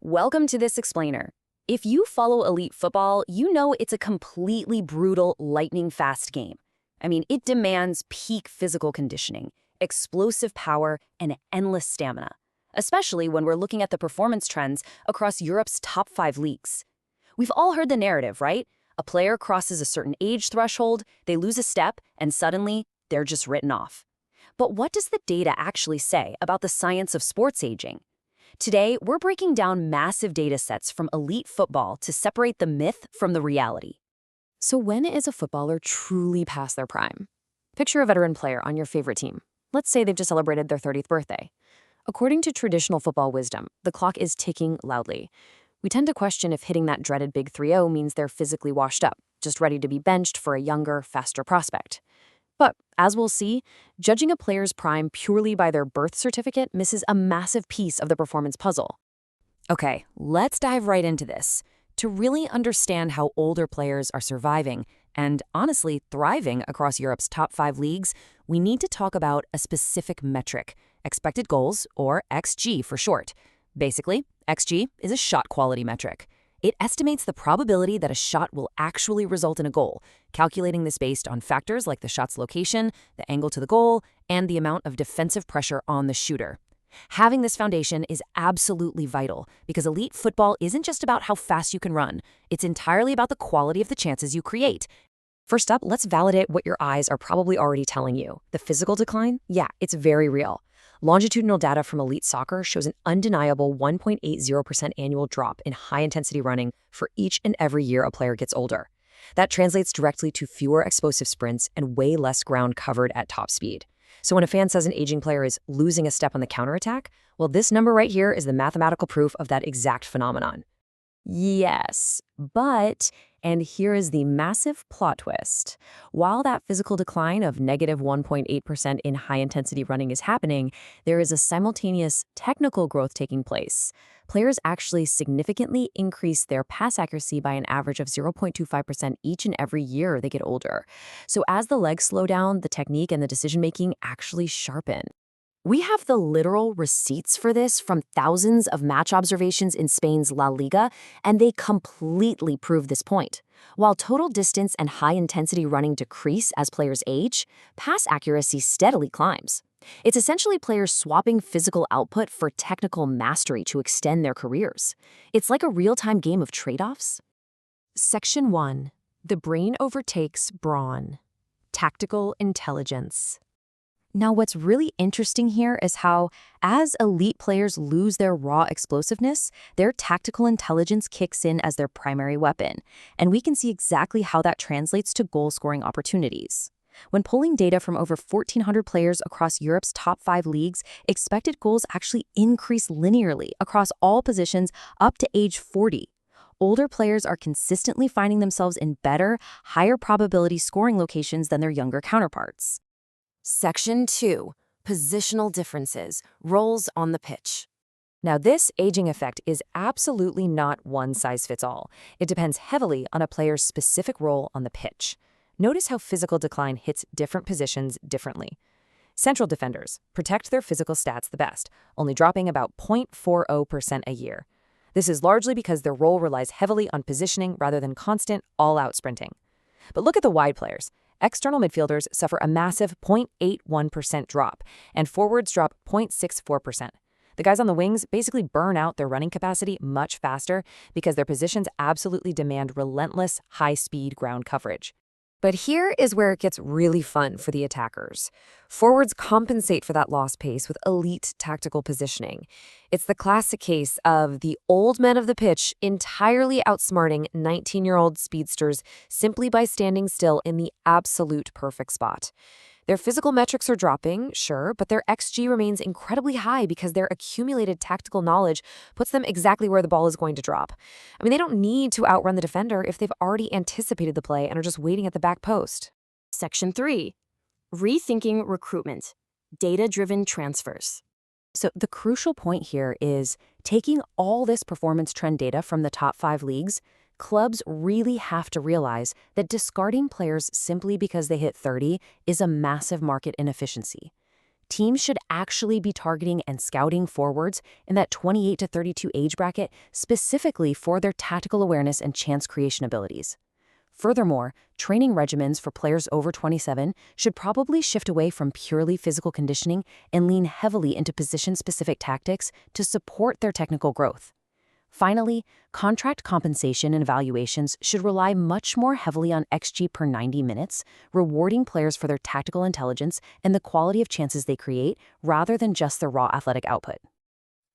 Welcome to this explainer. If you follow elite football, you know it's a completely brutal, lightning-fast game. It demands peak physical conditioning, explosive power, and endless stamina, especially when we're looking at the performance trends across Europe's top 5 leagues. We've all heard the narrative, right? A player crosses a certain age threshold, they lose a step, and suddenly, they're just written off. But what does the data actually say about the science of sports aging? Today, we're breaking down massive data sets from elite football to separate the myth from the reality. So when is a footballer truly past their prime? Picture a veteran player on your favorite team. Let's say they've just celebrated their 30th birthday. According to traditional football wisdom, the clock is ticking loudly. We tend to question if hitting that dreaded big 3-0 means they're physically washed up, just ready to be benched for a younger, faster prospect. But, as we'll see, judging a player's prime purely by their birth certificate misses a massive piece of the performance puzzle. Okay, let's dive right into this. To really understand how older players are surviving and, honestly, thriving across Europe's top 5 leagues, we need to talk about a specific metric, expected goals, or XG for short. Basically, XG is a shot quality metric. It estimates the probability that a shot will actually result in a goal, calculating this based on factors like the shot's location, the angle to the goal, and the amount of defensive pressure on the shooter. Having this foundation is absolutely vital because elite football isn't just about how fast you can run. It's entirely about the quality of the chances you create. First up, let's validate what your eyes are probably already telling you. The physical decline? Yeah, it's very real. Longitudinal data from elite soccer shows an undeniable 1.80% annual drop in high-intensity running for each and every year a player gets older. That translates directly to fewer explosive sprints and way less ground covered at top speed. So when a fan says an aging player is losing a step on the counterattack, well, this number right here is the mathematical proof of that exact phenomenon. Yes, but, and here is the massive plot twist. While that physical decline of negative 1.8% in high-intensity running is happening, there is a simultaneous technical growth taking place. Players actually significantly increase their pass accuracy by an average of 0.25% each and every year they get older. So as the legs slow down, the technique and the decision-making actually sharpen. We have the literal receipts for this from thousands of match observations in Spain's La Liga, and they completely prove this point. While total distance and high-intensity running decrease as players age, pass accuracy steadily climbs. It's essentially players swapping physical output for technical mastery to extend their careers. It's like a real-time game of trade-offs. Section 1. The brain overtakes brawn. Tactical intelligence. Now, what's really interesting here is how, as elite players lose their raw explosiveness, their tactical intelligence kicks in as their primary weapon, and we can see exactly how that translates to goal-scoring opportunities. When pulling data from over 1,400 players across Europe's top 5 leagues, expected goals actually increase linearly across all positions up to age 40. Older players are consistently finding themselves in better, higher probability scoring locations than their younger counterparts. Section 2. Positional differences, roles on the pitch. Now, this aging effect is absolutely not one-size-fits-all. It depends heavily on a player's specific role on the pitch. Notice how physical decline hits different positions differently. Central defenders protect their physical stats the best, only dropping about 0.40% a year. This is largely because their role relies heavily on positioning rather than constant, all-out sprinting. But look at the wide players. External midfielders suffer a massive 0.81% drop, and forwards drop 0.64%. The guys on the wings basically burn out their running capacity much faster because their positions absolutely demand relentless, high-speed ground coverage. But here is where it gets really fun for the attackers. Forwards compensate for that lost pace with elite tactical positioning. It's the classic case of the old men of the pitch entirely outsmarting 19-year-old speedsters simply by standing still in the absolute perfect spot. Their physical metrics are dropping, sure, but their XG remains incredibly high because their accumulated tactical knowledge puts them exactly where the ball is going to drop. They don't need to outrun the defender if they've already anticipated the play and are just waiting at the back post. Section 3. Rethinking recruitment. Data-driven transfers. So the crucial point here is taking all this performance trend data from the top 5 leagues, clubs really have to realize that discarding players simply because they hit 30 is a massive market inefficiency. Teams should actually be targeting and scouting forwards in that 28 to 32 age bracket specifically for their tactical awareness and chance creation abilities. Furthermore, training regimens for players over 27 should probably shift away from purely physical conditioning and lean heavily into position-specific tactics to support their technical growth. Finally, contract compensation and evaluations should rely much more heavily on XG per 90 minutes, rewarding players for their tactical intelligence and the quality of chances they create rather than just their raw athletic output.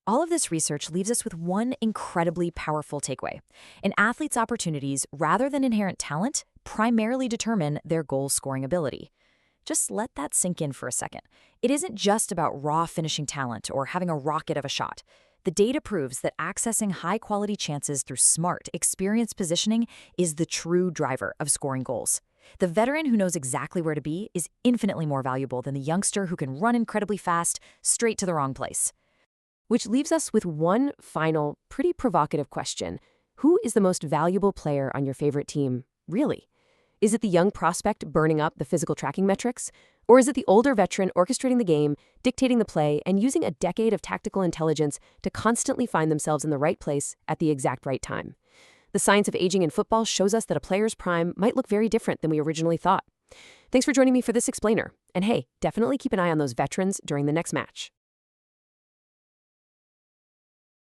All of this research leaves us with one incredibly powerful takeaway. An athlete's opportunities, rather than inherent talent, primarily determine their goal-scoring ability. Just let that sink in for a second. It isn't just about raw finishing talent or having a rocket of a shot. The data proves that accessing high-quality chances through smart, experienced positioning is the true driver of scoring goals. The veteran who knows exactly where to be is infinitely more valuable than the youngster who can run incredibly fast straight to the wrong place. Which leaves us with one final, pretty provocative question. Who is the most valuable player on your favorite team, really? Is it the young prospect burning up the physical tracking metrics? Or is it the older veteran orchestrating the game, dictating the play, and using a decade of tactical intelligence to constantly find themselves in the right place at the exact right time? The science of aging in football shows us that a player's prime might look very different than we originally thought. Thanks for joining me for this explainer. And hey, definitely keep an eye on those veterans during the next match.